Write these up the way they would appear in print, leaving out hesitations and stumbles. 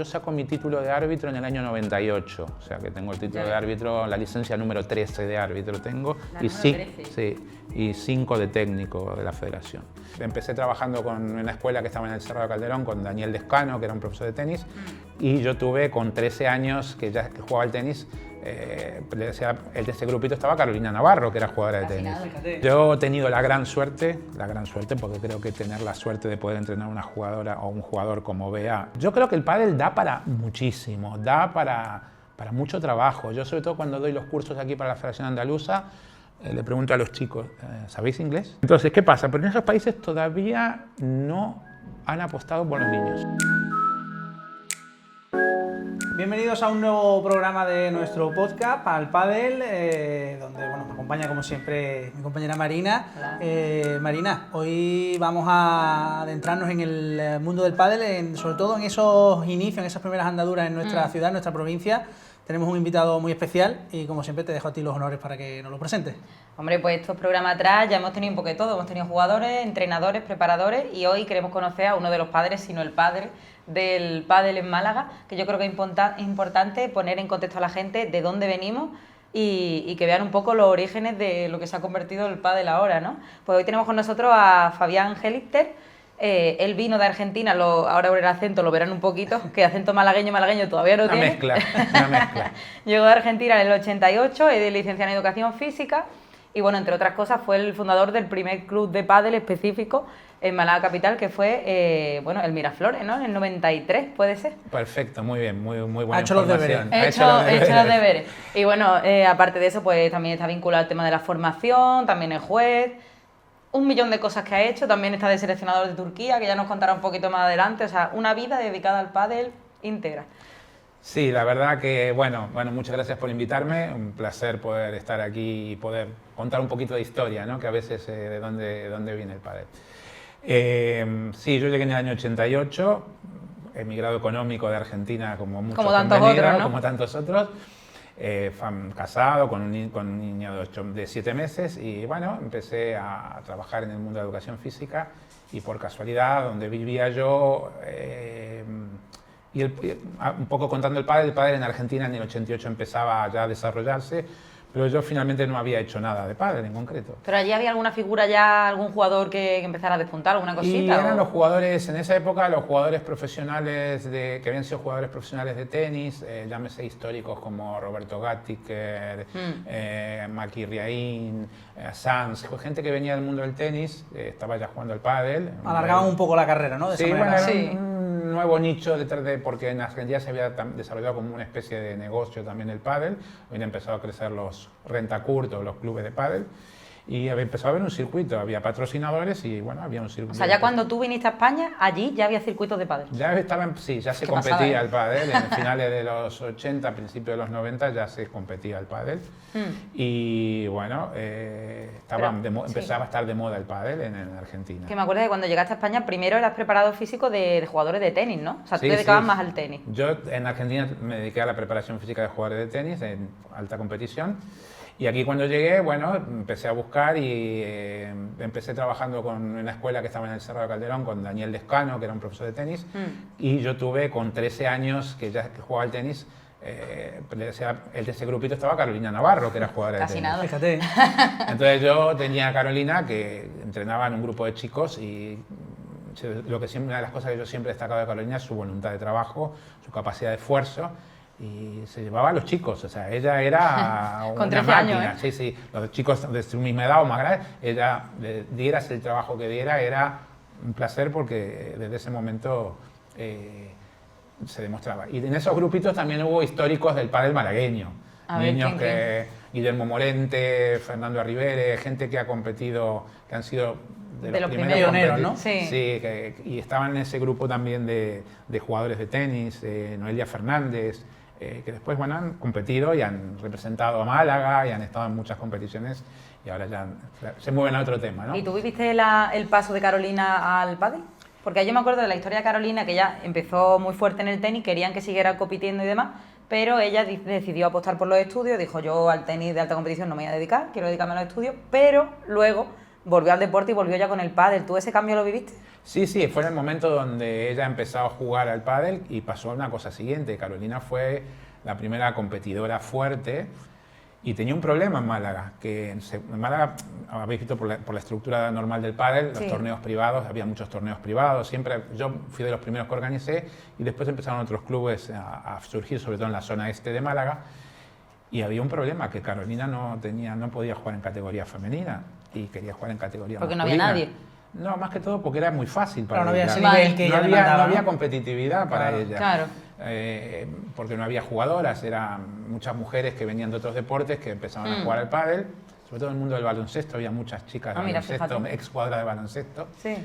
Yo saco mi título de árbitro en el año 98, o sea que tengo el título de árbitro, la licencia número 13 de árbitro tengo, y 5 de técnico de la federación. Empecé trabajando con una escuela que estaba en el Cerro de Calderón con Daniel Descano, que era un profesor de tenis, y yo tuve con 13 años que ya jugaba al tenis, de ese grupito estaba Carolina Navarro, que era jugadora de tenis. Yo he tenido la gran suerte, porque creo que tener la suerte de poder entrenar a una jugadora o un jugador como Bea, yo creo que el pádel da para muchísimo, da para mucho trabajo. Yo sobre todo cuando doy los cursos aquí para la Federación Andaluza, le pregunto a los chicos, ¿sabéis inglés? Entonces, ¿qué pasa? Pero en esos países todavía no han apostado por los niños. Bienvenidos a un nuevo programa de nuestro podcast, Al Pádel, donde me acompaña como siempre mi compañera Marina. Marina, hoy vamos a adentrarnos en el mundo del pádel, sobre todo en esos inicios, en esas primeras andaduras en nuestra ciudad, en nuestra provincia. Tenemos un invitado muy especial y como siempre te dejo a ti los honores para que nos lo presentes. Hombre, pues estos programas atrás ya hemos tenido un poco de todo, hemos tenido jugadores, entrenadores, preparadores y hoy queremos conocer a uno de los padres, si no el padre del pádel en Málaga, que yo creo que es importante poner en contexto a la gente de dónde venimos y que vean un poco los orígenes de lo que se ha convertido el pádel ahora, ¿no? Pues hoy tenemos con nosotros a Fabián Gelister. Él vino de Argentina, ahora por el acento lo verán un poquito, que acento malagueño todavía no tiene. Una mezcla. Llegó de Argentina en el 88, es licenciado en Educación Física y bueno, entre otras cosas fue el fundador del primer club de pádel específico en Málaga capital, que fue el Miraflores, ¿no? En el 93, ¿puede ser? Perfecto, muy bien, muy buena ha hecho información. Los deberes. Ha hecho los deberes. Y bueno, aparte de eso, pues también está vinculado al tema de la formación, también es juez. Un millón de cosas que ha hecho, también está de seleccionador de Turquía, que ya nos contará un poquito más adelante, o sea, una vida dedicada al pádel íntegra. Sí, la verdad que, bueno, muchas gracias por invitarme, un placer poder estar aquí y poder contar un poquito de historia, ¿no? Que a veces de dónde viene el pádel. Sí, yo llegué en el año 88, emigrado económico de Argentina como muchos como tantos otros. Casado con un niño de 7 meses y bueno, empecé a trabajar en el mundo de la educación física y por casualidad donde vivía yo un poco contando el pádel en Argentina en el 88 empezaba ya a desarrollarse, pero yo finalmente no había hecho nada de pádel en concreto. ¿Pero allí había alguna figura ya, algún jugador que empezara a despuntar, alguna cosita? Y eran los jugadores, en esa época, los jugadores profesionales, que habían sido jugadores profesionales de tenis, llámese históricos como Roberto Gattiker, Maki Riaín, Sanz, gente que venía del mundo del tenis, estaba ya jugando al pádel. Alargaban un poco la carrera, ¿no? De esa manera. Era un nuevo nicho porque en Argentina se había desarrollado como una especie de negocio también el pádel, habían empezado a crecer los rentacurtos, los clubes de pádel, y empezó a haber un circuito, había patrocinadores y bueno, había un circuito. O sea, ya cuando tú viniste a España, allí ya había circuitos de pádel. Ya se competía el pádel, en finales de los 80, principios de los 90 ya se competía el pádel. Y bueno, empezaba a estar de moda el pádel en Argentina. Que me acuerdo que cuando llegaste a España, primero eras preparador físico de jugadores de tenis, ¿no? O sea, tú te dedicabas más al tenis. Yo en Argentina me dediqué a la preparación física de jugadores de tenis en alta competición. Y aquí cuando llegué, bueno, empecé a buscar y empecé trabajando con una escuela que estaba en el Cerro de Calderón con Daniel Descano, que era un profesor de tenis. Y yo tuve con 13 años que jugaba al tenis, de ese grupito estaba Carolina Navarro, que era jugadora de tenis. Casi nada. Fíjate. Entonces yo tenía a Carolina que entrenaba en un grupo de chicos y una de las cosas que yo siempre he destacado de Carolina es su voluntad de trabajo, su capacidad de esfuerzo. Y se llevaba a los chicos, o sea, ella era con una 13 máquina. años, Sí, los chicos de su misma edad o más grande, ella, dieras el trabajo que diera, era un placer porque desde ese momento se demostraba. Y en esos grupitos también hubo históricos del pádel malagueño. Niños Guillermo Morente, Fernando Arribere, gente que ha competido, que han sido de los primeros pioneros, ¿no? Sí, y estaban en ese grupo también de jugadores de tenis, Noelia Fernández, que después han competido y han representado a Málaga y han estado en muchas competiciones y ahora ya se mueven a otro tema, ¿no? ¿Y tú viviste el paso de Carolina al pádel? Porque yo me acuerdo de la historia de Carolina, que ella empezó muy fuerte en el tenis, querían que siguiera compitiendo y demás, pero ella decidió apostar por los estudios, dijo yo al tenis de alta competición no me voy a dedicar, quiero dedicarme a los estudios, pero luego volvió al deporte y volvió ya con el pádel. ¿Tú ese cambio lo viviste? Sí, fue en el momento donde ella empezó a jugar al pádel y pasó una cosa siguiente. Carolina fue la primera competidora fuerte y tenía un problema en Málaga, que en Málaga, habéis visto por la estructura normal del pádel, los torneos privados, había muchos torneos privados, siempre yo fui de los primeros que organicé y después empezaron otros clubes a surgir, sobre todo en la zona este de Málaga, y había un problema, que Carolina no podía jugar en categoría femenina y quería jugar en categoría porque masculina. No había nadie. No, más que todo porque era muy fácil para no ella. había ese nivel que ella demandaba, no había competitividad para ella. Claro. Porque no había jugadoras, eran muchas mujeres que venían de otros deportes que empezaban a jugar al pádel, sobre todo en el mundo del baloncesto, había muchas chicas de baloncesto, excuadras de baloncesto. Sí.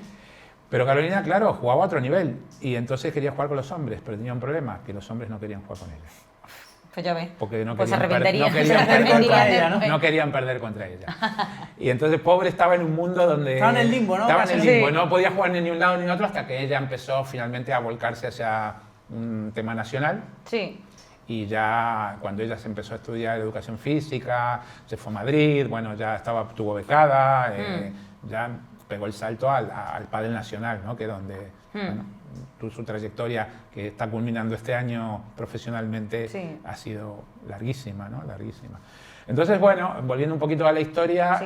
Pero Carolina, claro, jugaba a otro nivel y entonces quería jugar con los hombres, pero tenía un problema, que los hombres no querían jugar con ella. Pues ya ves. Porque no pues querían, no querían perder contra ella. Y entonces, pobre, estaba en un mundo donde... Estaba en el limbo, ¿no? Estaba en el limbo, no podía jugar ni un lado ni otro hasta que ella empezó finalmente a volcarse hacia un tema nacional. Sí. Y ya cuando ella se empezó a estudiar educación física, se fue a Madrid, bueno, ya estuvo becada, ya pegó el salto al pádel nacional, ¿no? Que donde... Bueno, su trayectoria que está culminando este año profesionalmente ha sido larguísima, ¿no? Larguísima. Entonces, bueno, volviendo un poquito a la historia,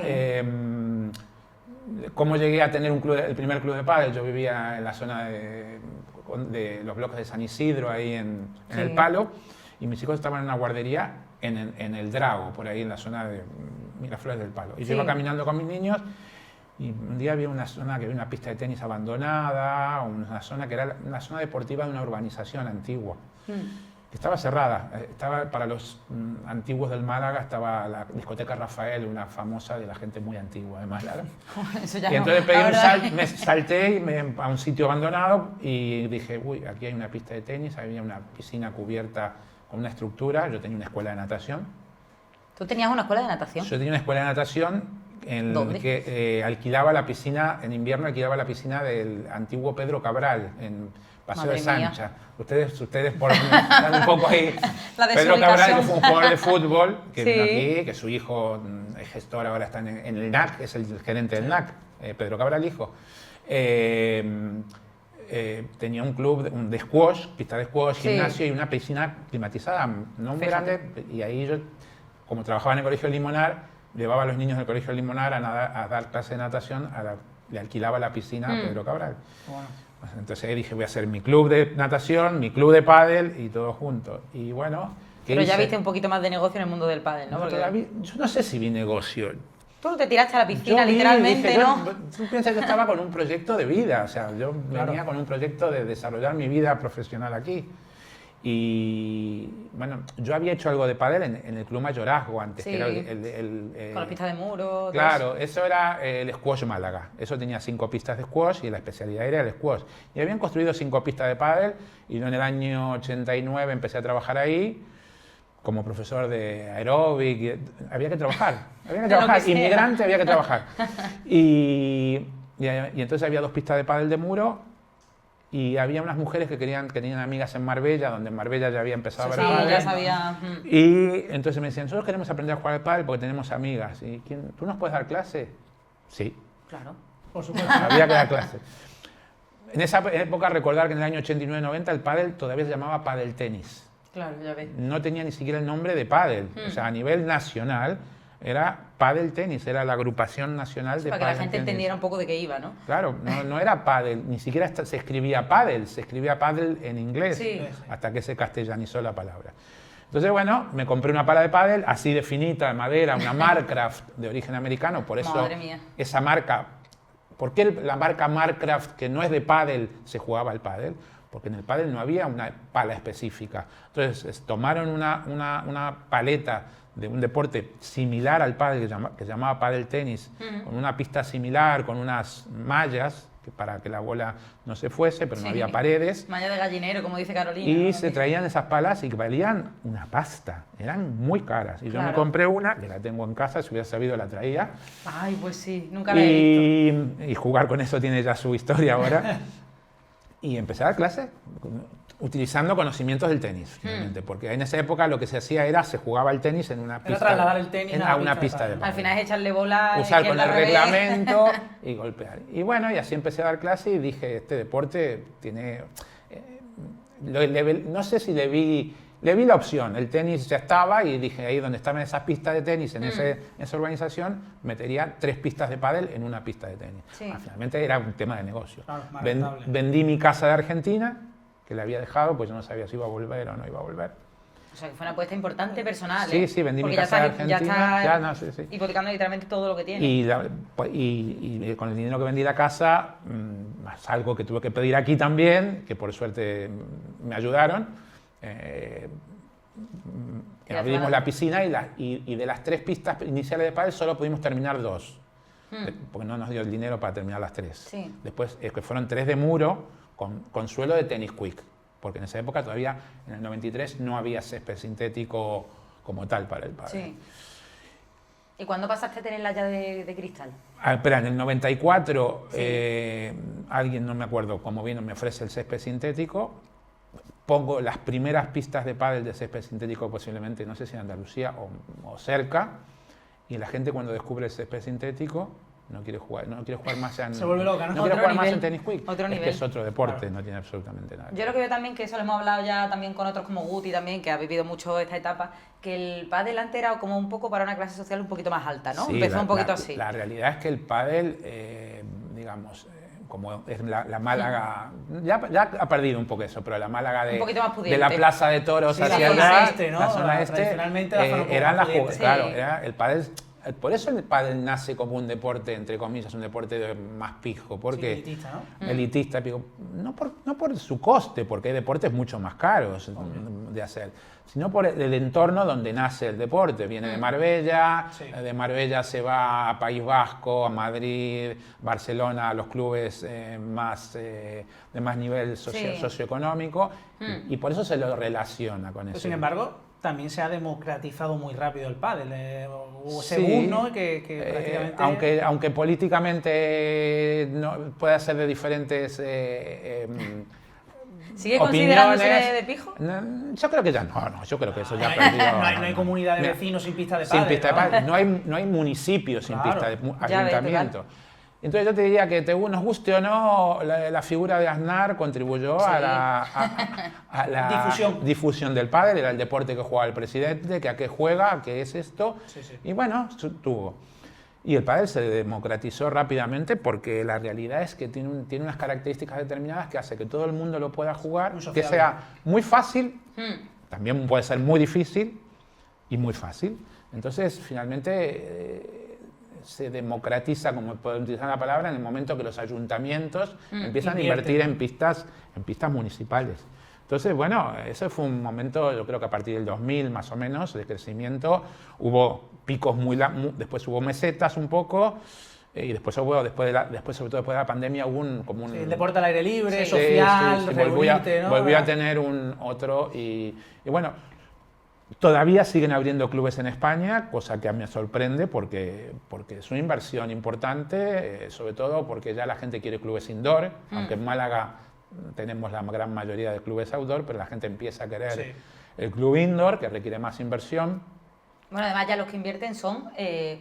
cómo llegué a tener el primer club de pádel. Yo vivía en la zona de los bloques de San Isidro, ahí en El Palo, y mis hijos estaban en una guardería en el Drago, por ahí en la zona de Miraflores del Palo. Y yo iba caminando con mis niños. Y un día había una zona que había una pista de tenis abandonada, una zona que era una zona deportiva de una urbanización antigua, que estaba cerrada. Para los antiguos del Málaga estaba la discoteca Rafael, una famosa de la gente muy antigua de Málaga. Y entonces me salté a un sitio abandonado y dije, uy, aquí hay una pista de tenis, había una piscina cubierta con una estructura, yo tenía una escuela de natación. ¿Tú tenías una escuela de natación? Yo tenía una escuela de natación. Que alquilaba la piscina, en invierno alquilaba la piscina del antiguo Pedro Cabral, en Paseo de Sancha. Ustedes están un poco ahí. Pedro Cabral, que fue un jugador de fútbol, que vino aquí, que su hijo es gestor, ahora está en el NAC, es el gerente del NAC, Pedro Cabral, hijo. Tenía un club de squash, pista de squash, gimnasio y una piscina climatizada, no muy grande, y ahí yo, como trabajaba en el Colegio Limonar, llevaba a los niños del Colegio Limonar a dar clase de natación, le alquilaba la piscina a Pedro Cabral. Bueno. Entonces dije, voy a hacer mi club de natación, mi club de pádel y todo junto. Y bueno, pero ya viste un poquito más de negocio en el mundo del pádel, ¿no? Yo no sé si vi negocio. Tú te tiraste a la piscina, literalmente, dije, ¿no? Tú piensas que yo estaba con un proyecto de vida, o sea, yo venía con un proyecto de desarrollar mi vida profesional aquí. Y bueno, yo había hecho algo de pádel en el Club Mayorazgo antes, que era con la pista de muro. Claro, eso era el Squash Málaga. Eso tenía 5 pistas de squash y la especialidad era el squash. Y habían construido 5 pistas de pádel y yo en el año 89 empecé a trabaar ahí como profesor de aeróbic. Había que trabajar, inmigrante había que trabajar. Y entonces había 2 pistas de pádel de muro. Y había unas mujeres que tenían amigas en Marbella, donde en Marbella ya había empezado a ver pádel. Ya sabía. Y entonces me decían, nosotros queremos aprender a jugar al pádel porque tenemos amigas. ¿Y tú nos puedes dar clase? Sí. Claro. Por supuesto. Había que dar clase. En esa época, recordar que en el año 89-90 el pádel todavía se llamaba pádel tenis. Claro, ya ves. No tenía ni siquiera el nombre de pádel. O sea, a nivel nacional era pádel tenis, era la agrupación nacional de pádel. Para que la gente entendiera un poco de qué iba, ¿no? Claro, no era pádel, ni siquiera se escribía pádel, se escribía pádel en inglés, hasta que se castellanizó la palabra. Entonces, bueno, me compré una pala de pádel así de finita, de madera, una Marcraft de origen americano, por eso Madre mía. Esa marca. ¿Por qué la marca Marcraft, que no es de pádel, se jugaba al pádel? Porque en el pádel no había una pala específica. Entonces tomaron una paleta de un deporte similar al pádel, que se llamaba pádel tenis, con una pista similar, con unas mallas para que la bola no se fuese, pero no había paredes. Malla de gallinero, como dice Carolina. Y se traían esas palas y que valían una pasta, eran muy caras. Y yo me compré una, que la tengo en casa, si hubiera sabido la traía. Ay, pues sí, nunca la he visto. Y jugar con eso tiene ya su historia ahora. Y empecé a dar clases. utilizando conocimientos del tenis, finalmente, porque en esa época lo que se hacía era, se jugaba el tenis en una pista, trasladar el tenis a una pista de Al pádel. final es echarle bola. Usar con el al revés. reglamento y golpear. Y bueno, y así empecé a dar clase y dije, este deporte tiene... no sé si le vi la opción, el tenis ya estaba y dije, ahí donde estaban esas pistas de tenis, en esa organización, metería 3 pistas de pádel en una pista de tenis. Sí. Finalmente era un tema de negocio. Claro, más rentable. Vendí mi casa de Argentina, que la había dejado, pues yo no sabía si iba a volver o no iba a volver. O sea, que fue una apuesta importante personal. Sí, sí, vendí mi porque casa de ya Argentina. estás Sí. hipotecando literalmente todo lo que tienes. Y con el dinero que vendí la casa, más algo que tuve que pedir aquí también, que por suerte me ayudaron, abrimos la piscina y de las 3 pistas iniciales de pádel solo pudimos terminar 2, porque no nos dio el dinero para terminar las 3. Sí. Después que fueron 3 de muro con suelo de tenis quick, porque en esa época todavía, en el 93, no había césped sintético como tal para el pádel. Sí. ¿Y cuándo pasaste a tenerla ya de cristal? Espera, en el 94 Sí. alguien, no me acuerdo cómo vino, me ofrece el césped sintético. Pongo las primeras pistas de pádel de césped sintético posiblemente, no sé si en Andalucía o cerca, y la gente cuando descubre el césped sintético no quiere jugar más en... Se vuelve loca, ¿no? No quiere Otro jugar más nivel, en tenis quick. otro es nivel. que es otro deporte, Claro. no tiene absolutamente nada. Yo lo que veo también, que eso lo hemos hablado ya también con otros como Guti también, que ha vivido mucho esta etapa, que el pádel antes era como un poco para una clase social un poquito más alta, ¿no? Sí, Empezó un poquito así. La realidad es que el pádel, digamos, como es la Málaga, ya ha perdido un poco eso, pero la Málaga Un poquito más pudiente. de la Plaza de Toros Sí, hacia la el zona mar, este, ¿no? la zona este, Tradicionalmente la zona un poco eran más las pudiente. Sí. claro, era el pádel. Por eso el pádel nace como un deporte, entre comillas, un deporte más pijo, porque Sí, elitista, ¿no? elitista, pijo, no por su coste, porque hay deportes mucho más caros de hacer, sino por el entorno donde nace el deporte. Viene de Marbella, Sí. de Marbella se va a País Vasco, a Madrid, Barcelona, a los clubes de más nivel Sí. socioeconómico, y por eso se lo relaciona con eso. Sin embargo, también se ha democratizado muy rápido el pádel. Hubo Sí, según, ¿no? Que prácticamente... aunque políticamente pueda ser de diferentes ¿Sigue considerándose opiniones, de pijo? no, yo creo que ya no, yo creo que eso ya ha no, perdido. no hay comunidad de Mira, vecinos sin pista de sin pádel. pista de pádel. No hay municipio sin Claro. pista de Ya ves, ayuntamiento. Entonces yo te diría que nos guste o no, la figura de Aznar contribuyó Sí. a la difusión del pádel. Era el deporte que jugaba el presidente, que a qué juega, qué es esto. Sí, sí. Y bueno, tuvo. Y el pádel se democratizó rápidamente porque la realidad es que tiene unas características determinadas que hace que todo el mundo lo pueda jugar, Muy que sociable. sea muy fácil, también puede ser muy difícil y muy fácil. Entonces, finalmente, se democratiza, como puedo utilizar la palabra, en el momento que los ayuntamientos empiezan a invertir en pistas municipales. Entonces, bueno, ese fue un momento, yo creo que a partir del 2000 más o menos, de crecimiento. Hubo picos después hubo mesetas un poco, y después sobre todo después de la pandemia hubo Sí, el deporte al aire libre, Sí. social, sí, reunirte, ¿no? volvió a tener otro y bueno, todavía siguen abriendo clubes en España, cosa que a mí me sorprende porque es una inversión importante, sobre todo porque ya la gente quiere clubes indoor, aunque en Málaga tenemos la gran mayoría de clubes outdoor, pero la gente empieza a querer Sí. el club indoor, que requiere más inversión. Bueno, además ya los que invierten son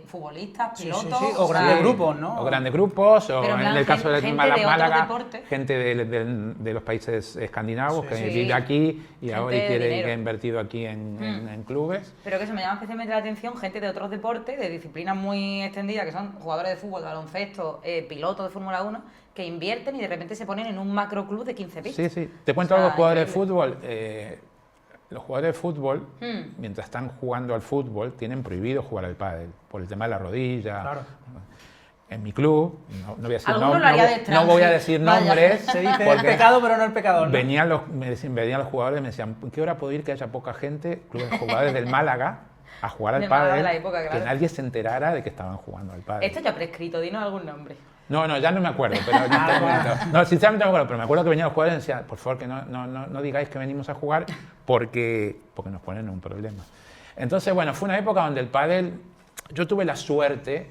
futbolistas, Sí, pilotos... sí, sí. O sea, grandes grupos, ¿no? O grandes grupos, o Pero en en plan, el caso de gente de otros Málaga, deportes. gente de los países escandinavos Sí, que sí. vive aquí y Gente ahora de quiere dinero. que ha invertido aquí en clubes. Pero que eso me llama especialmente la atención, gente de otros deportes, de disciplinas muy extendidas, que son jugadores de fútbol, de baloncesto, pilotos de Fórmula 1, que invierten y de repente se ponen en un macroclub de 15 pistas. Sí, sí. Te cuento O sea, algo, jugadores de increíble. fútbol. Los jugadores de fútbol, mientras están jugando al fútbol, tienen prohibido jugar al pádel por el tema de la rodilla. Claro. En mi club, no voy a decir, Alguno lo haría de extranjero. no voy a decir Vaya. nombres, Se dice el porque pecado, pero no el pecador, ¿no? venían los jugadores y me decían, ¿en qué hora puedo ir que haya poca gente, clubes de jugadores del Málaga, a jugar al De Málaga de pádel, la época, claro. que nadie se enterara de que estaban jugando al pádel? Esto ya prescrito, dinos algún nombre. No, ya no me acuerdo, pero en este momento. No, sinceramente no me acuerdo, pero me acuerdo que venían los jugadores y decían, por favor, que no digáis que venimos a jugar porque nos ponen un problema. Entonces, bueno, fue una época donde el pádel, yo tuve la suerte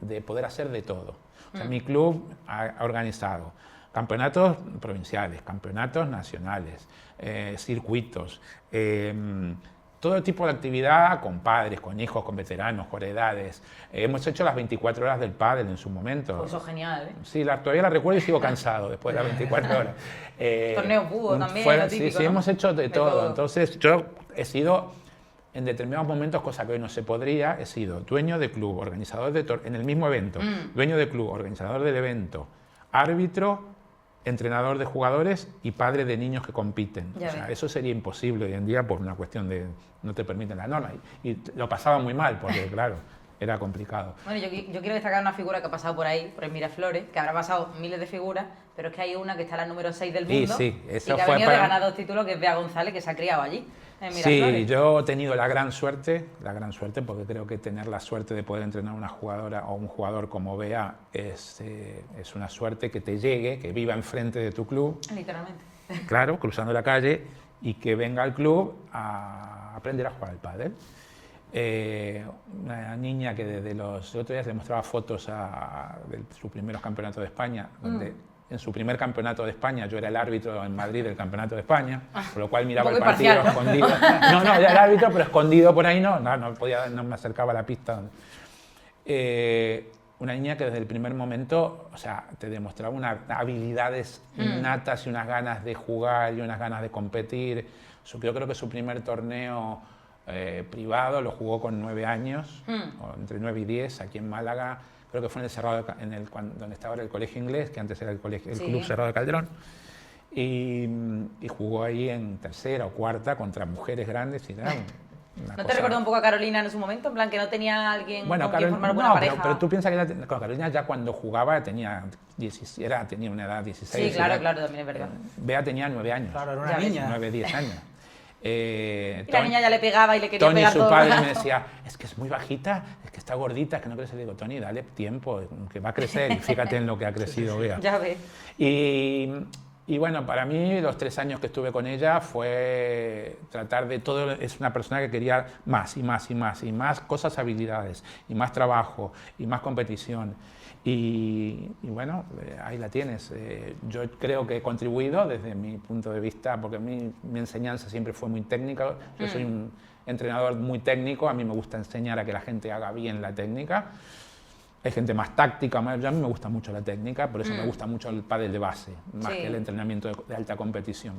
de poder hacer de todo. O sea, mi club ha organizado campeonatos provinciales, campeonatos nacionales, circuitos, todo tipo de actividad con padres, con hijos, con veteranos, por edades. Hemos hecho las 24 horas del pádel en su momento. Pues eso es genial, ¿eh? Sí, todavía la recuerdo y sigo cansado después de las 24 horas. Torneos búho también, lo típico, sí, ¿no? hemos hecho de todo. Entonces, yo he sido, en determinados momentos, cosa que hoy no se podría, he sido dueño de club, organizador de en el mismo evento, dueño de club, organizador del evento, árbitro, entrenador de jugadores y padre de niños que compiten. O sea, eso sería imposible hoy en día por una cuestión de no te permiten las normas. Y lo pasaba muy mal porque, claro, era complicado. Bueno, yo quiero destacar una figura que ha pasado por ahí, por el Miraflores, que habrá pasado miles de figuras, pero es que hay una que está la número 6 del mundo Sí, eso y que ha fue venido de ganar 2 títulos, que es Bea González, que se ha criado allí. Sí, yo he tenido la gran suerte, porque creo que tener la suerte de poder entrenar a una jugadora o un jugador como Bea es una suerte que te llegue, que viva enfrente de tu club. Literalmente. Claro, cruzando la calle y que venga al club a aprender a jugar al pádel. Una niña que desde el otro día se le mostraba fotos de sus primeros campeonatos de España, donde en su primer campeonato de España yo era el árbitro en Madrid del campeonato de España, por lo cual miraba el partido escondido. No, ya era árbitro, pero escondido por ahí no me acercaba a la pista. Una niña que desde el primer momento, o sea, te demostraba unas habilidades innatas y unas ganas de jugar y unas ganas de competir. Yo creo que su primer torneo privado lo jugó con 9 años, o entre 9 y 10, aquí en Málaga. Creo que fue en el Cerrado, donde estaba ahora el Colegio Inglés, que antes era el Club Cerrado de Calderón. Y jugó ahí en tercera o cuarta contra mujeres grandes y nada. ¿No te recordó un poco a Carolina en su momento? En plan, que no tenía alguien con quien formar buena pareja. Pero tú piensas que con Carolina ya cuando jugaba tenía una edad 16. Sí, claro, también es verdad. Bea tenía 9 años. Claro, era una niña. 9, 10 años. Y la niña ya le pegaba y le quería Tony, pegar su todo padre, el rato. me decía, es que es muy bajita, es que está gordita, es que no crece. Le digo, Tony, dale tiempo, que va a crecer. Y fíjate en lo que ha crecido Bea. Ya ves. Y bueno, para mí los 3 años que estuve con ella fue tratar de todo. Es una persona que quería más y más y más y más cosas, habilidades y más trabajo y más competición. Y bueno, ahí la tienes. Yo creo que he contribuido desde mi punto de vista, porque mi enseñanza siempre fue muy técnica. Yo soy un entrenador muy técnico, a mí me gusta enseñar a que la gente haga bien la técnica. Hay gente más táctica, a mí me gusta mucho la técnica, por eso me gusta mucho el pádel de base, más que el entrenamiento de alta competición.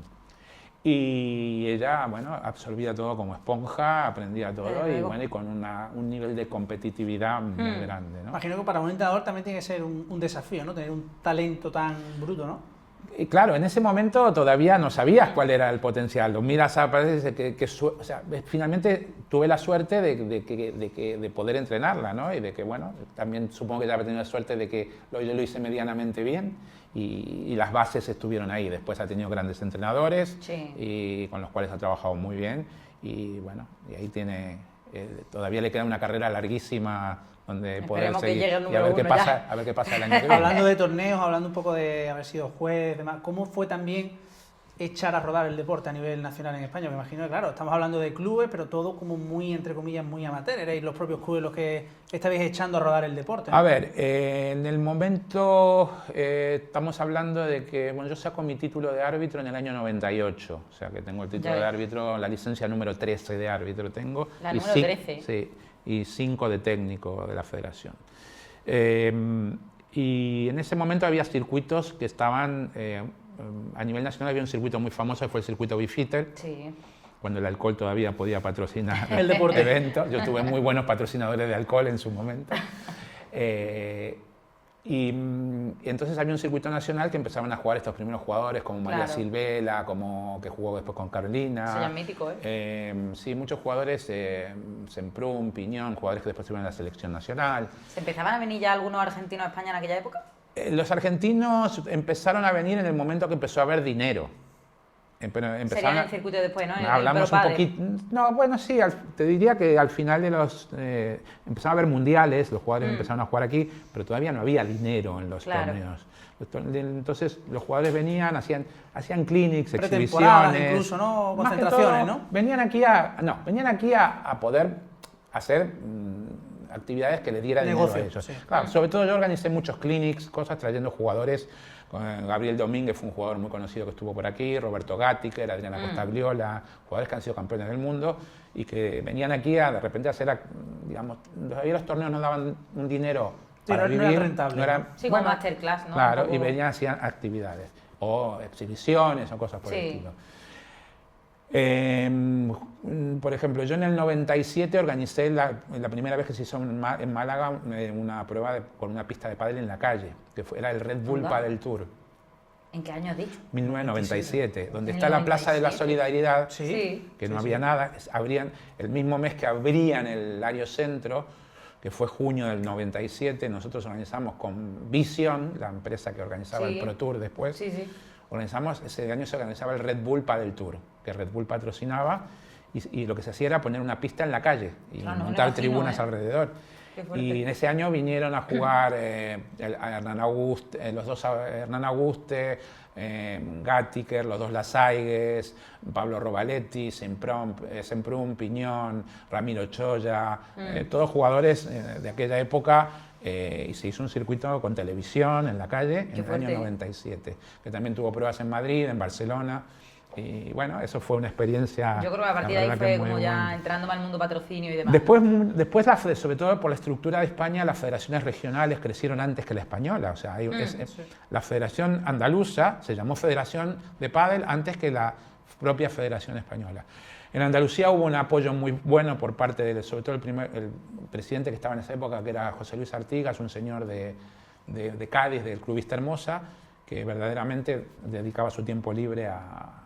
Y ella, bueno, absorbía todo como esponja, aprendía todo y, bueno, y con un nivel de competitividad muy grande, ¿no? Imagino que para un entrenador también tiene que ser un desafío, ¿no? Tener un talento tan bruto, ¿no? Y claro, en ese momento todavía no sabías cuál era el potencial. Lo miras a parece o sea, finalmente tuve la suerte de poder entrenarla, ¿no? Y de que, bueno, también supongo que ya había tenido la suerte de que yo lo hice medianamente bien y las bases estuvieron ahí. Después ha tenido grandes entrenadores y con los cuales ha trabajado muy bien y bueno, y ahí tiene, todavía le queda una carrera larguísima donde poder seguir y a ver qué pasa el año que viene. Hablando de torneos, hablando un poco de haber sido juez, demás, ¿cómo fue también echar a rodar el deporte a nivel nacional en España? Me imagino que, claro, estamos hablando de clubes, pero todo como muy, entre comillas, muy amateur. Erais los propios clubes los que estabais echando a rodar el deporte, ¿no? A ver, en el momento estamos hablando de que, bueno, yo saco mi título de árbitro en el año 98, o sea que tengo el título de árbitro, la licencia número 13 de árbitro tengo. La número 13. Sí, y 5 de técnico de la federación. Y en ese momento había circuitos que estaban, a nivel nacional había un circuito muy famoso que fue el circuito Bifitter, cuando el alcohol todavía podía patrocinar el deporte. Eventos. Yo tuve muy buenos patrocinadores de alcohol en su momento. Y entonces había un circuito nacional que empezaban a jugar estos primeros jugadores como María Silvela, como que jugó después con Carolina. Se llama mítico, ¿eh? Sí, muchos jugadores, Semprún, Piñón, jugadores que después estuvieron en la selección nacional. ¿Se empezaban a venir ya algunos argentinos a España en aquella época? Los argentinos empezaron a venir en el momento que empezó a haber dinero. Sería en el circuito después, ¿no? Hablamos un poquito. No, bueno, sí, te diría que al final de los. Empezaron a haber mundiales, los jugadores empezaron a jugar aquí, pero todavía no había dinero en los torneos. Entonces los jugadores venían, hacían clinics, exhibiciones. Incluso, ¿no? Concentraciones, ¿no? Venían aquí a poder hacer actividades que le diera dinero Negocio, a ellos. sí. Claro, sobre todo yo organicé muchos clinics, cosas trayendo jugadores. Gabriel Domínguez fue un jugador muy conocido que estuvo por aquí, Roberto Gattiker, Adriana Costagliola, jugadores que han sido campeones del mundo y que venían aquí de repente a hacer, digamos, todavía los torneos nos daban un dinero para vivir. No era rentable. No era, Sí, como masterclass, ¿no? Claro, y venían, hacían actividades o exhibiciones o cosas por el estilo. Por ejemplo, yo en el 97 organicé la primera vez que se hizo en Málaga una prueba con una pista de pádel en la calle, que era el Red Bull Padel Tour. ¿En qué año has dicho? 1997, donde En está el la Plaza de la 97. Solidaridad, Sí. que no había nada. Abrían el mismo mes que abrían el Lario Centro, que fue junio del 97, nosotros organizamos con Vision, la empresa que organizaba el Pro Tour después. Organizamos, ese año se organizaba el Red Bull Padel Tour, que Red Bull patrocinaba, y lo que se hacía era poner una pista en la calle y montar tribunas alrededor. Y en ese año vinieron a jugar Hernán Auguste, los dos Hernán Auguste, Gattiker, los dos Lasaigues, Pablo Robaletti, Semprum, Piñón, Ramiro Choya, todos jugadores de aquella época. Y se hizo un circuito con televisión en la calle en el año 97, que también tuvo pruebas en Madrid, en Barcelona. Y bueno, eso fue una experiencia. Yo creo que a partir de ahí fue como ya entrando más al mundo patrocinio y demás. Después sobre todo por la estructura de España, las federaciones regionales crecieron antes que la española. O sea, la Federación Andaluza se llamó Federación de Pádel antes que la propia Federación Española. En Andalucía hubo un apoyo muy bueno por parte sobre todo el presidente que estaba en esa época, que era José Luis Artigas, un señor de Cádiz, del Club Vista Hermosa, que verdaderamente dedicaba su tiempo libre a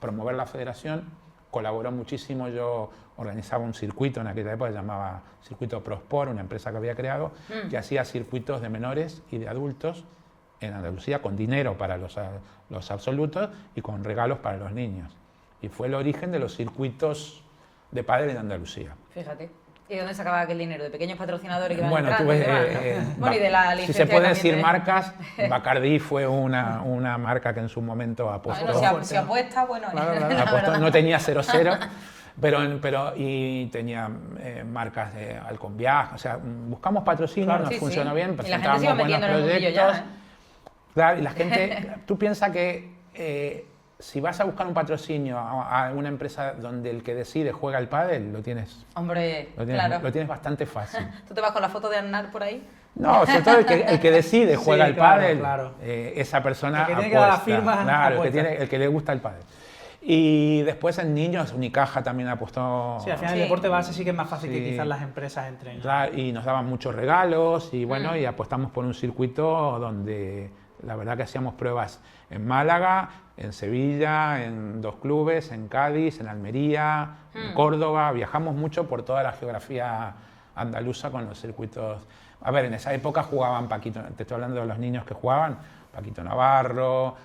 promover la federación, colaboró muchísimo. Yo organizaba un circuito en aquella época, se llamaba Circuito Prospor, una empresa que había creado, que hacía circuitos de menores y de adultos en Andalucía con dinero para los absolutos y con regalos para los niños. Y fue el origen de los circuitos de pádel en Andalucía. Fíjate. ¿Y de dónde sacaba aquel dinero? ¿De pequeños patrocinadores que van bueno, entrando? Bueno, y de la si se puede decir de... marcas, Bacardí fue una marca que en su momento apostó. Bueno, si apuesta, bueno. Apostó, no tenía 0-0, pero y tenía marcas de Alconviaj. O sea, buscamos patrocinio, nos funcionó bien, presentábamos buenos proyectos. Claro, y la gente, tú piensas que si vas a buscar un patrocinio a una empresa donde el que decide juega al pádel, lo tienes bastante fácil. ¿Tú te vas con la foto de Arnar por ahí? No, sobre todo el que decide juega al pádel, esa persona el que tiene apuesta, que dar la firma, claro, el que le gusta el pádel. Y después en niños, Unicaja también apostó. Sí, al final el deporte base sí que es más fácil que quizás las empresas entren. Claro, y nos daban muchos regalos y bueno, y apostamos por un circuito donde la verdad que hacíamos pruebas en Málaga, en Sevilla, en 2 clubes, en Cádiz, en Almería, en Córdoba. Viajamos mucho por toda la geografía andaluza con los circuitos. A ver, en esa época jugaban Paquito, te estoy hablando de los niños que jugaban, Paquito Navarro,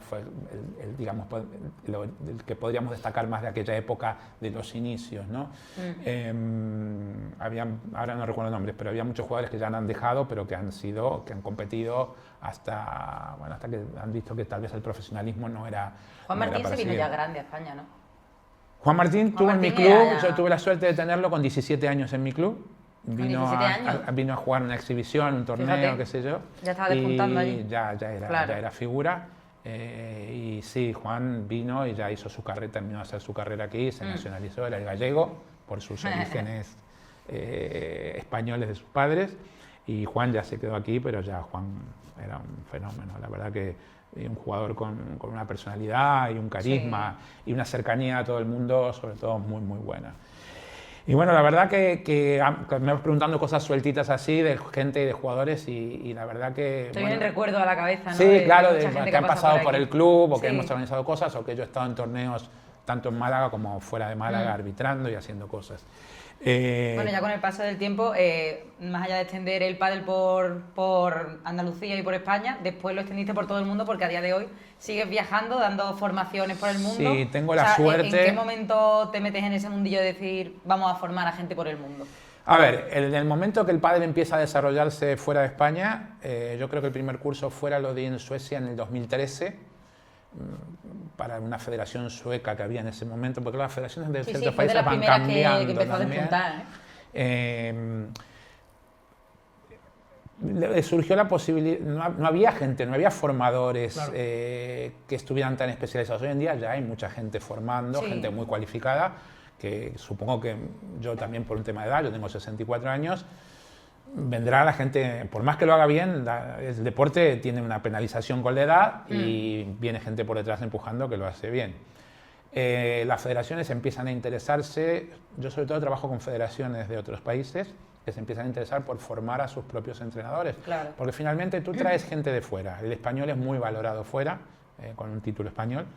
fue el que podríamos destacar más de aquella época de los inicios, ¿no? Ahora no recuerdo nombres, pero había muchos jugadores que ya han dejado, pero que han competido hasta que han visto que tal vez el profesionalismo no era. Juan Martín se vino ya grande a España, ¿no? Juan Martín tuvo en mi club, yo tuve la suerte de tenerlo con 17 años en mi club. Vino a jugar una exhibición, un torneo, qué sé yo. Ya estaba despuntando allí. Ya era figura. Y sí, Juan vino y ya hizo su carrera, terminó de hacer su carrera aquí, se nacionalizó, era el gallego, por sus orígenes españoles de sus padres. Y Juan ya se quedó aquí, pero ya Juan era un fenómeno. La verdad que un jugador con una personalidad y un carisma y una cercanía a todo el mundo, sobre todo muy, muy buena. Y bueno, la verdad que me vas preguntando cosas sueltitas así de gente y de jugadores y la verdad que... Te viene el recuerdo a la cabeza, ¿no? Sí, claro, de que han pasado por el club o que hemos organizado cosas o que yo he estado en torneos tanto en Málaga como fuera de Málaga arbitrando y haciendo cosas. Bueno, ya con el paso del tiempo, más allá de extender el pádel por Andalucía y por España, después lo extendiste por todo el mundo porque a día de hoy sigues viajando, dando formaciones por el mundo. Sí, tengo la suerte. ¿En qué momento te metes en ese mundillo de decir vamos a formar a gente por el mundo? A ver, en el momento que el pádel empieza a desarrollarse fuera de España, yo creo que el primer curso fuera lo di en Suecia en el 2013. para una federación sueca que había en ese momento, porque las federaciones de ciertos fue de países las van primeras cambiando que empezó a también. despuntar, Le surgió la posibilidad, no había gente, no había formadores Claro. que estuvieran tan especializados. Hoy en día ya hay mucha gente formando, Sí. gente muy cualificada, que supongo que yo también por un tema de edad, yo tengo 64 años, vendrá la gente, por más que lo haga bien, el deporte tiene una penalización con la edad y viene gente por detrás empujando que lo hace bien. Las federaciones empiezan a interesarse, yo sobre todo trabajo con federaciones de otros países, que se empiezan a interesar por formar a sus propios entrenadores. Claro. Porque finalmente tú traes gente de fuera. El español es muy valorado fuera, con un título español,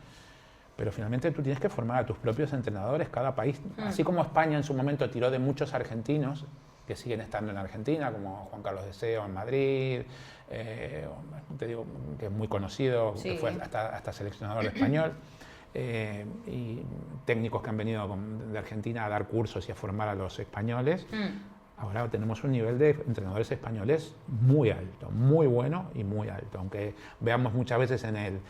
pero finalmente tú tienes que formar a tus propios entrenadores, cada país. Así como España en su momento tiró de muchos argentinos que siguen estando en Argentina, como Juan Carlos Deseo en Madrid, te digo que es muy conocido, Sí. que fue hasta seleccionador español. Y técnicos que han venido de Argentina a dar cursos y a formar a los españoles. Ahora tenemos un nivel de entrenadores españoles muy alto, muy bueno y muy alto. Aunque veamos muchas veces en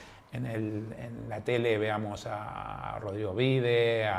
la tele, veamos a Rodrigo Vide,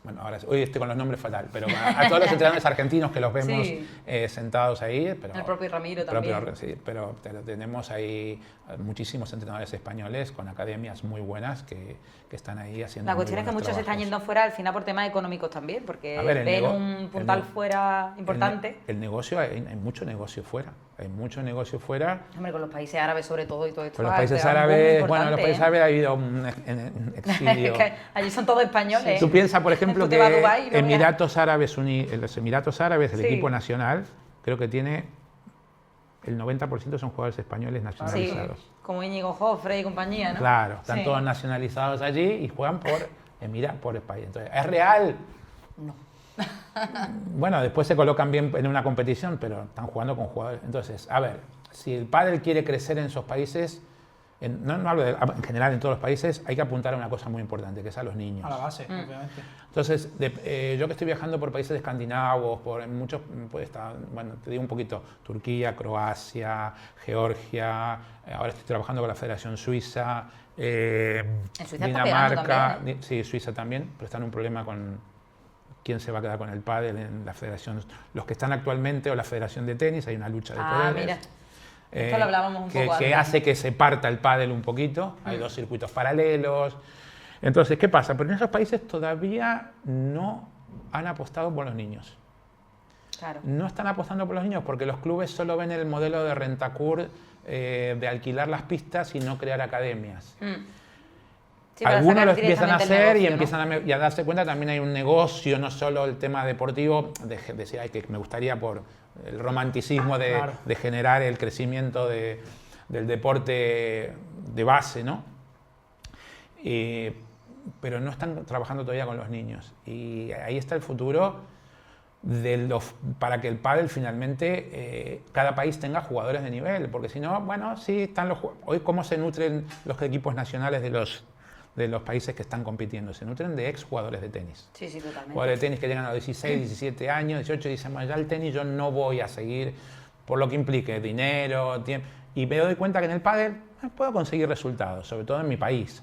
bueno, ahora hoy estoy con los nombres fatal, pero a todos los entrenadores argentinos que los vemos Sí. Sentados ahí. Pero, El propio Ramiro el propio, también. sí, pero tenemos ahí muchísimos entrenadores españoles con academias muy buenas que están ahí haciendo. La cuestión es que muchos se están yendo fuera al final por temas económicos también, porque A ver, ven un puntal fuera importante. El negocio, hay mucho negocio fuera. Hay mucho negocio fuera. Hombre, con los países árabes sobre todo y todo esto. Con los va a países pegar un boom árabes, bueno, en los importante, países árabes ha habido un exilio. Es que allí son todos españoles. Tú piensas, por ejemplo, Tú te vas a que Dubái y no veas. los Emiratos Árabes, el Sí. equipo nacional, creo que tiene el 90% son jugadores españoles Sí, nacionalizados. como Íñigo Jofre y compañía, ¿no? Claro, están Sí. todos nacionalizados allí y juegan por España. Entonces, ¿es real? No. Bueno, después se colocan bien en una competición, pero están jugando con jugadores. Entonces, a ver, si el pádel quiere crecer en esos países, no hablo en general en todos los países, hay que apuntar a una cosa muy importante, que es a los niños. A la base, obviamente. Entonces, yo que estoy viajando por países escandinavos, por muchos, pues bueno, te digo un poquito, Turquía, Croacia, Georgia, ahora estoy trabajando con la Federación Suiza, Suiza está Dinamarca, pegando también, sí, Suiza también, pero están en un problema con quién se va a quedar con el pádel en la federación, los que están actualmente o la Federación de Tenis, hay una lucha de poderes. Mira. Esto lo hablábamos un poco que antes. hace que se parta el pádel un poquito, hay dos circuitos paralelos. Entonces, ¿qué pasa? Pero en esos países todavía no han apostado por los niños. Claro. No están apostando por los niños porque los clubes solo ven el modelo de Rentacur, de alquilar las pistas y no crear academias. Sí, para Algunos sacar lo empiezan a directamente el hacer y negocio, ¿no? empiezan a darse cuenta, también hay un negocio, no solo el tema deportivo, de decir, ay, que me gustaría por el romanticismo Claro. de generar el crecimiento del deporte de base, ¿no? Pero no están trabajando todavía con los niños. Y ahí está el futuro para que el pádel finalmente cada país tenga jugadores de nivel, porque si no, bueno, sí están hoy cómo se nutren los equipos nacionales de los países que están compitiendo, se nutren de exjugadores de tenis. Sí, sí, totalmente. Jugadores de tenis que llegan a los 16, 17 años, 18 y dicen, bueno, ya el tenis yo no voy a seguir por lo que implique dinero, tiempo, y me doy cuenta que en el pádel puedo conseguir resultados, sobre todo en mi país.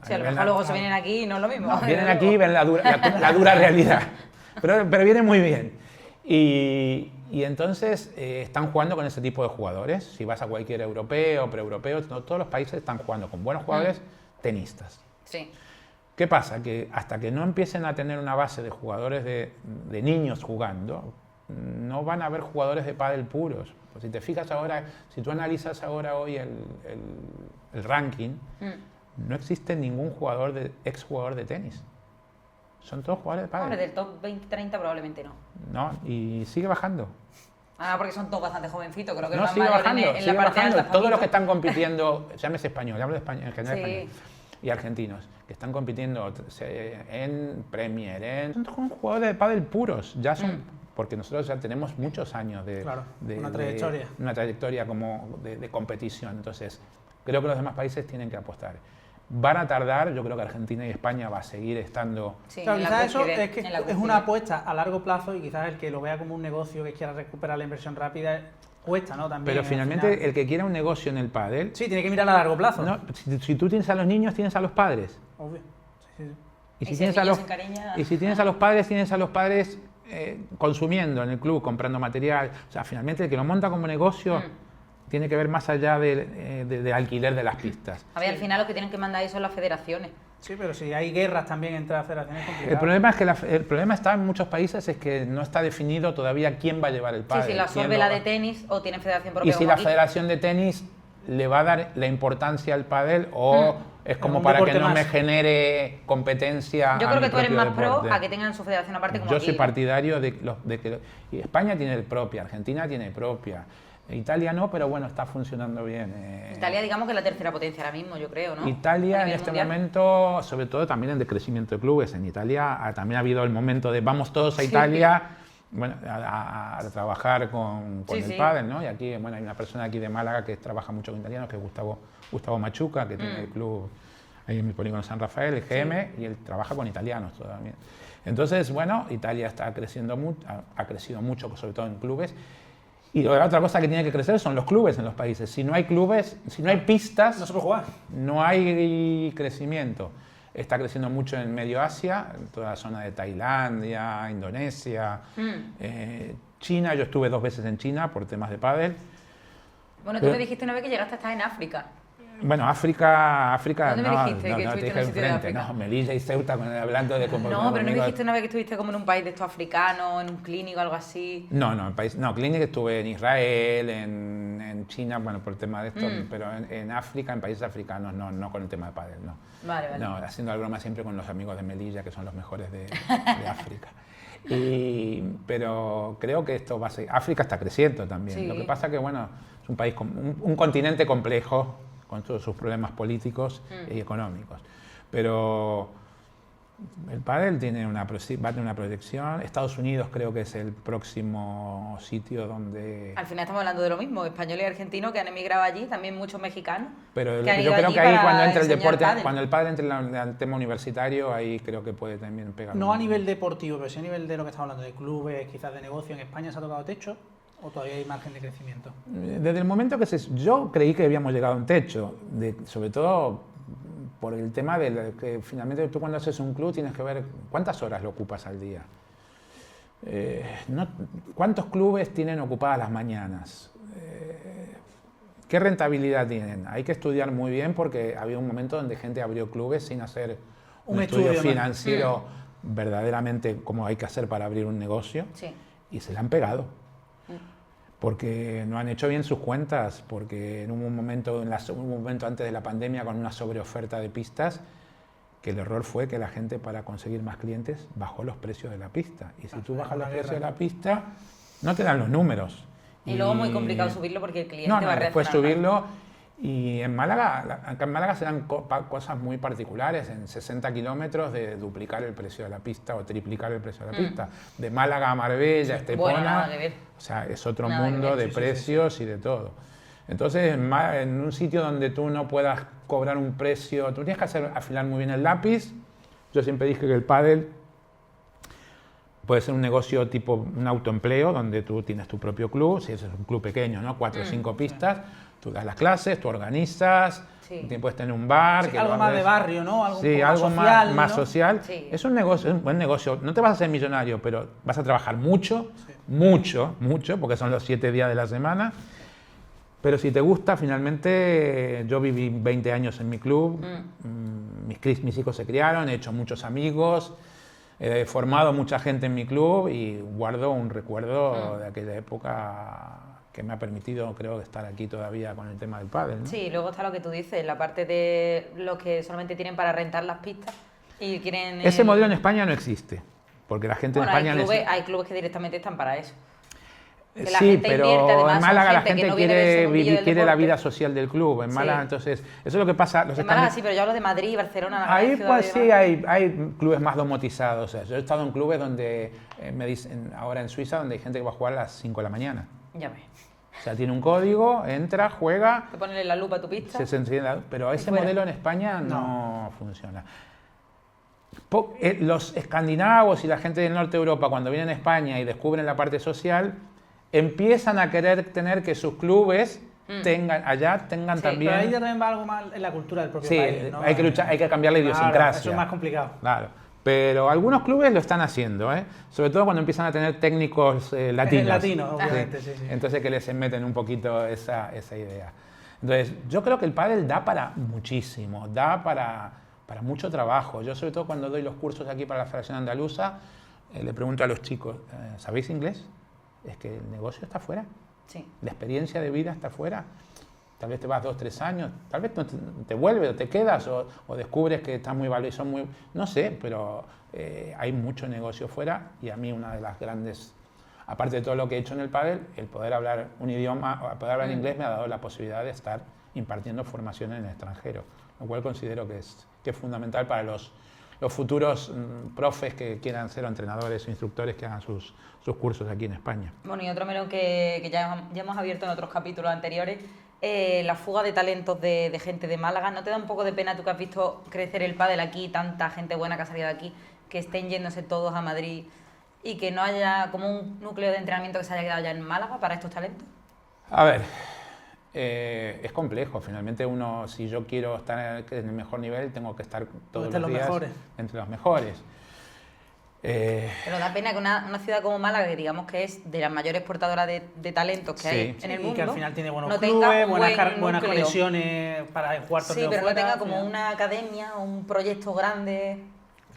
Sí, a lo mejor luego se vienen aquí y no es lo mismo. No, vienen aquí y ven la dura realidad. Pero viene muy bien. Y entonces están jugando con ese tipo de jugadores. Si vas a cualquier europeo, pre-europeo, todos los países están jugando con buenos jugadores tenistas. Sí. ¿Qué pasa? Que hasta que no empiecen a tener una base de jugadores de niños jugando, no van a haber jugadores de pádel puros. Pues si te fijas ahora, si tú analizas ahora hoy el ranking, no existe ningún exjugador de tenis. Son todos jugadores de pádel. Hombre, del top 20-30 probablemente no. No, y sigue bajando. Porque son todos bastante jovencitos, creo que No, los sigue mayores bajando, en sigue la parte bajando. alta. Todos los que están compitiendo, llámese español, hablo de español, en general Sí. español, y argentinos, que están compitiendo en Premier, son jugadores de pádel puros, ya son, porque nosotros ya tenemos muchos años Claro, una trayectoria. una trayectoria como de competición. Entonces, creo que los demás países tienen que apostar. Van a tardar, yo creo que Argentina y España va a seguir estando. Sí, Claro, en la quizás eso cúspide, es que en la es cúspide. una apuesta a largo plazo y quizás el que lo vea como un negocio que quiera recuperar la inversión rápida, cuesta, ¿no? También, Pero al finalmente final. el que quiera un negocio en el pádel, Sí, tiene que mirar a largo plazo. no, si tú tienes a los niños, tienes a los padres. Obvio. Sí, sí. Y si tienes el a niño los, se encariña- y si tienes a los padres, tienes a los padres consumiendo en el club, comprando material. O sea, finalmente el que lo monta como negocio tiene que ver más allá del alquiler de las pistas. A ver, al final lo que tienen que mandar ahí son las federaciones. Sí, pero si hay guerras también entre las federaciones, es complicado. El problema es que el problema está en muchos países es que no está definido todavía quién va a llevar el Sí, pádel. si la quién absorbe lo la va- de tenis o tiene federación propia. Y si como la aquí. Federación de Tenis le va a dar la importancia al pádel o es como un para que deporte no me más. genere competencia. Yo a creo mi que tú eres propio más pro deporte. a que tengan su federación aparte como Yo aquí. soy partidario de que y España tiene propia, Argentina tiene propia, Italia no, pero bueno, está funcionando bien. Italia, digamos que es la tercera potencia ahora mismo, yo creo, ¿no? Italia A en nivel este mundial. momento, sobre todo también en decrecimiento de clubes. En Italia también ha habido el momento de vamos todos a Sí. Italia bueno, a trabajar con Sí, el sí. pádel, ¿no? Y aquí, bueno, hay una persona aquí de Málaga que trabaja mucho con italianos, que es Gustavo Machuca, que tiene el club ahí en el Polígono San Rafael, el GM, y él trabaja con italianos todavía. Entonces, bueno, Italia está creciendo ha crecido mucho, sobre todo en clubes. Y la otra cosa que tiene que crecer son los clubes en los países. Si no hay clubes, si no hay pistas, No se puede jugar. no hay crecimiento. Está creciendo mucho en Medio Asia, en toda la zona de Tailandia, Indonesia, China. Yo estuve 2 veces en China por temas de pádel. Bueno, tú me dijiste una vez que llegaste a estar en África. Bueno, África ¿Dónde me no, dijiste que no, te estuviste en dije un sitio de enfrente, África? no, Melilla y Ceuta hablando de cómo. No, pero no me conmigo. dijiste una vez que estuviste como en un país de estos africanos, en un clínico o algo así. No, Clínica estuve en Israel, en China, bueno, por el tema de esto, pero en África, en países africanos, no con el tema de pádel, no. Vale, vale. No, haciendo la broma siempre con los amigos de Melilla, que son los mejores de África. Pero creo que esto va a seguir. África está creciendo también. Sí. Lo que pasa que, bueno, es un país, un continente complejo, con todos sus problemas políticos y económicos. Pero el pádel va a tener una proyección. Estados Unidos creo que es el próximo sitio donde... Al final estamos hablando de lo mismo, españoles y argentinos que han emigrado allí, también muchos mexicanos. Pero que han yo ido creo allí que ahí para cuando entra el enseñar deporte, pádel. cuando el pádel entra en el tema universitario, ahí creo que puede también pegar. No a nivel deportivo, pero sí a nivel de lo que estamos hablando, de clubes, quizás de negocio. ¿En España se ha tocado techo o todavía hay margen de crecimiento? Desde el momento que yo creí que habíamos llegado a un techo, sobre todo por el tema de que finalmente tú cuando haces un club tienes que ver cuántas horas lo ocupas al día. ¿Cuántos clubes tienen ocupadas las mañanas? ¿Qué rentabilidad tienen? Hay que estudiar muy bien porque había un momento donde gente abrió clubes sin hacer un estudio ¿no? financiero verdaderamente como hay que hacer para abrir un negocio Sí. y se le han pegado. Porque no han hecho bien sus cuentas, porque en un momento antes de la pandemia con una sobreoferta de pistas, que el error fue que la gente para conseguir más clientes bajó los precios de la pista. Y si tú bajas los precios de la pista, no te dan los números. Y luego es muy complicado subirlo porque el cliente va a después reaccionar mal. subirlo. Y en Málaga, acá en Málaga se dan cosas muy particulares, en 60 kilómetros de duplicar el precio de la pista o triplicar el precio de la pista. De Málaga a Marbella, Estepona, Bueno, nada que ver. o sea, es otro Nada que mundo ver, de sí, sí, precios y de todo. Entonces, en un sitio donde tú no puedas cobrar un precio, tú tienes que afilar muy bien el lápiz. Yo siempre dije que el pádel puede ser un negocio tipo un autoempleo, donde tú tienes tu propio club, si es un club pequeño, ¿no? 4 o 5 pistas, tú das las clases, tú organizas, Sí. puedes tener un bar. Sí, que algo lo más de hables. barrio, ¿no? Algo, Sí, un poco algo social, más ¿no? social. Sí. Es un negocio, es un buen negocio. No te vas a hacer millonario, pero vas a trabajar mucho, mucho, porque son los 7 días de la semana. Pero si te gusta, finalmente, yo viví 20 años en mi club, mis hijos se criaron, he hecho muchos amigos, he formado mucha gente en mi club y guardo un recuerdo de aquella época que me ha permitido, creo, estar aquí todavía con el tema del pádel, ¿no? Sí, luego está lo que tú dices, la parte de los que solamente tienen para rentar las pistas y quieren... Ese modelo en España no existe, porque la gente Bueno, en España... hay clubes que directamente están para eso. Que la Sí, gente pero invierte, además, en son Málaga la gente que gente no viene de ese quiere mundillo del quiere la deporte. vida social del club. En Sí. Málaga, entonces, eso es lo que pasa. En Málaga sí, pero yo hablo de Madrid, Barcelona, las Ahí grandes ciudades pues de sí Málaga. hay clubes más domotizados. O sea, yo he estado en clubes donde, me dicen ahora en Suiza, donde hay gente que va a jugar a las 5 de la mañana. Ya ves. O sea, tiene un código, entra, juega, Te ponen la lupa a tu pista. se enciende. Pero ese fuera. modelo en España no funciona. Los escandinavos y la gente del norte de Europa, cuando vienen a España y descubren la parte social, empiezan a querer tener que sus clubes tengan Sí, también... Pero ahí ya también va algo más en la cultura del propio Sí, país, ¿no? hay que luchar, hay que cambiar la Claro, idiosincrasia. eso es más complicado. Claro. Pero algunos clubes lo están haciendo, ¿eh? Sobre todo cuando empiezan a tener técnicos latinos. Latino, obviamente, sí. Entonces que les meten un poquito esa idea. Entonces, yo creo que el pádel da para muchísimo, da para mucho trabajo. Yo sobre todo cuando doy los cursos aquí para la Federación Andaluza, le pregunto a los chicos, ¿sabéis inglés? Es que el negocio está afuera. Sí. La experiencia de vida está afuera. Tal vez te vas 2 o 3 años, tal vez no te vuelves o te quedas o descubres que estás muy valioso, no sé, pero hay mucho negocio fuera y a mí una de las grandes, aparte de todo lo que he hecho en el pádel, el poder hablar un idioma, o poder hablar inglés me ha dado la posibilidad de estar impartiendo formación en el extranjero, lo cual considero que es fundamental para los futuros profes que quieran ser o entrenadores o instructores que hagan sus cursos aquí en España. Bueno, y otro melón que ya hemos abierto en otros capítulos anteriores, la fuga de talentos de gente de Málaga. ¿No te da un poco de pena tú que has visto crecer el pádel aquí, tanta gente buena que ha salido de aquí, que estén yéndose todos a Madrid y que no haya como un núcleo de entrenamiento que se haya quedado ya en Málaga para estos talentos? A ver, es complejo. Finalmente uno, si yo quiero estar en el mejor nivel, tengo que estar todos los días entre los mejores. Pero da pena que una ciudad como Málaga, que digamos que es de las mayores portadoras de talentos que hay en el mundo, y que al final tiene buenos no clubes, tenga buenas conexiones para jugar torneos. Sí, pero no fuera, tenga como una academia o un proyecto grande.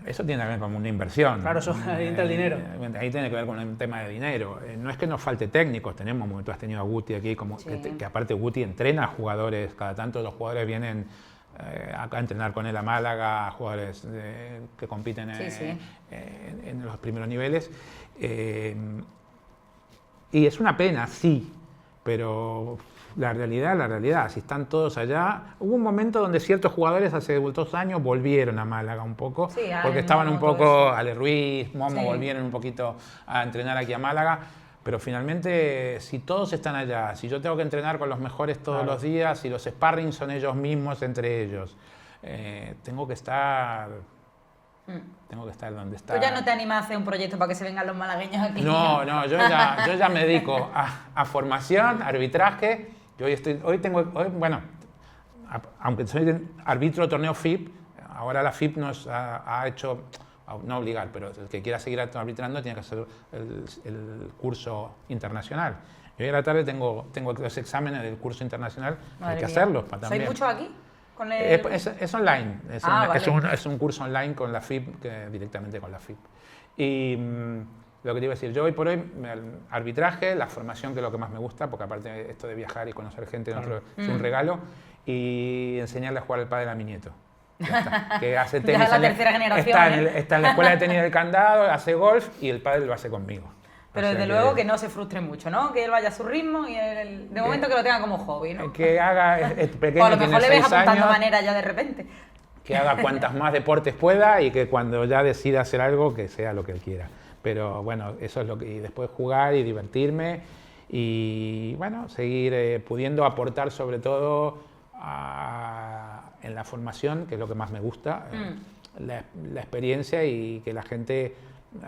Eso tiene que ver con una inversión. Claro, eso, ahí entra el dinero. Ahí tiene que ver con un tema de dinero. No es que nos falte técnicos, tenemos, como tú has tenido a Guti aquí, que aparte Guti entrena a jugadores, cada tanto los jugadores vienen acá a entrenar con él a Málaga, jugadores que compiten en los primeros niveles. Y es una pena, sí, pero la realidad, si están todos allá... Hubo un momento donde ciertos jugadores hace 2 años volvieron a Málaga un poco, porque estaban un poco, Ale Ruiz, Momo, volvieron un poquito a entrenar aquí a Málaga, pero finalmente si todos están allá, si yo tengo que entrenar con los mejores todos los días, si los sparring son ellos mismos entre ellos, tengo que estar donde está. ¿Tú ya no te animas a hacer un proyecto para que se vengan los malagueños aquí? No, yo ya me dedico a formación, arbitraje. Yo aunque soy árbitro torneo FIP, ahora la FIP nos ha hecho, no obligar, pero el que quiera seguir arbitrando tiene que hacer el curso internacional. Yo hoy a la tarde tengo los exámenes del curso internacional, hay que hacerlos también. ¿Sois muchos aquí? Es online, vale. es un curso online con la FIP, directamente con la FIP. Y lo que te iba a decir, yo hoy por hoy, el arbitraje, la formación, que es lo que más me gusta, porque aparte esto de viajar y conocer gente es un regalo, y enseñarle a jugar al pádel a mi nieto. Ya está, que hace tenis, ya la tercera generación. Está en la escuela de tenis del Candado, hace golf y el pádel lo hace conmigo. Pero desde luego que no se frustre mucho, ¿no? Que él vaya a su ritmo y de momento que lo tenga como hobby, ¿no? Que haga, pequeño, o a lo mejor le ves apuntando años, manera ya de repente. Que haga cuantas más deportes pueda y que cuando ya decida hacer algo, que sea lo que él quiera. Pero bueno, eso es lo que... Y después jugar y divertirme y, bueno, seguir pudiendo aportar sobre todo en la formación, que es lo que más me gusta, la experiencia y que la gente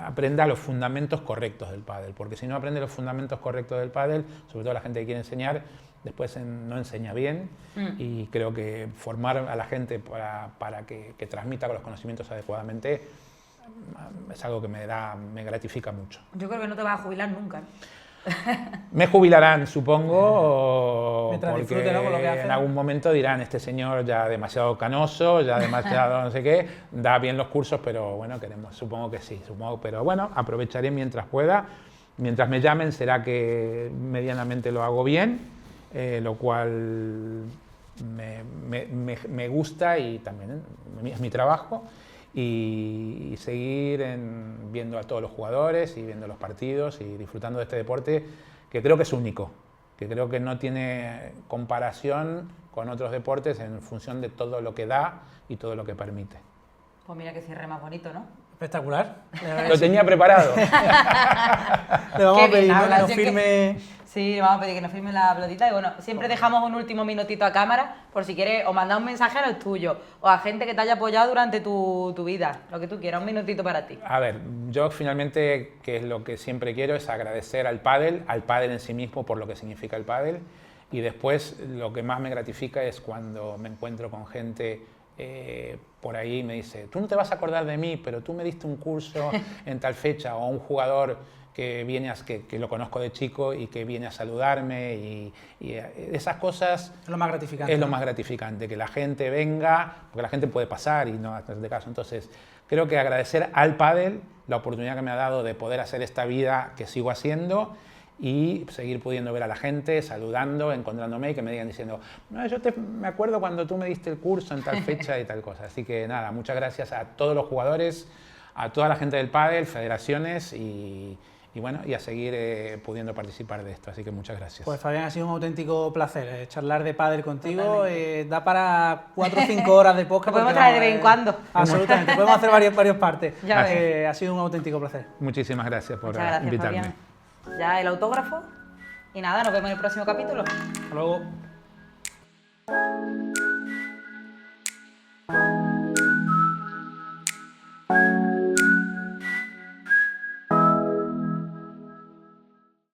aprenda los fundamentos correctos del pádel, porque si no aprende los fundamentos correctos del pádel, sobre todo la gente que quiere enseñar, después no enseña bien y creo que formar a la gente para que transmita los conocimientos adecuadamente es algo que me gratifica mucho. Yo creo que no te vas a jubilar nunca, ¿no? Me jubilarán, supongo, mientras porque disfrute, ¿no? Con lo que hace. En algún momento dirán, este señor ya demasiado canoso, ya demasiado no sé qué, da bien los cursos, pero bueno, supongo que sí, pero bueno, aprovecharé mientras pueda. Mientras me llamen será que medianamente lo hago bien, lo cual me gusta y también es mi trabajo. Y seguir viendo a todos los jugadores y viendo los partidos y disfrutando de este deporte que creo que es único, que creo que no tiene comparación con otros deportes en función de todo lo que da y todo lo que permite. Pues mira qué cierre más bonito, ¿no? Espectacular. Lo tenía preparado. Le vamos Qué a pedir bien que hablas, nos yo que- firme... Sí, le vamos a pedir que nos firme la pelotita. Y bueno, siempre dejamos un último minutito a cámara por si quieres o mandar un mensaje a los tuyos o a gente que te haya apoyado durante tu vida. Lo que tú quieras, un minutito para ti. A ver, yo finalmente, que es lo que siempre quiero, es agradecer al pádel en sí mismo por lo que significa el pádel. Y después lo que más me gratifica es cuando me encuentro con gente por ahí y me dice, tú no te vas a acordar de mí, pero tú me diste un curso en tal fecha, o un jugador que viene que lo conozco de chico y que viene a saludarme y esas cosas Es lo más gratificante. es lo ¿no? más gratificante, que la gente venga, porque la gente puede pasar y no hacerle caso. Entonces, creo que agradecer al pádel la oportunidad que me ha dado de poder hacer esta vida que sigo haciendo y seguir pudiendo ver a la gente, saludando, encontrándome y que me digan diciendo, no, me acuerdo cuando tú me diste el curso en tal fecha y tal cosa. Así que nada, muchas gracias a todos los jugadores, a toda la gente del pádel, federaciones y bueno, y a seguir pudiendo participar de esto. Así que muchas gracias. Pues Fabián, ha sido un auténtico placer charlar de pádel contigo. Da para 4 o 5 horas de podcast. Lo podemos porque, traer de vamos, vez en cuando. Absolutamente, podemos hacer varias partes. Ya ves. Ha sido un auténtico placer. Muchísimas gracias por Muchas gracias, invitarme. Fabián. Ya el autógrafo. Y nada, nos vemos en el próximo capítulo. Hasta luego.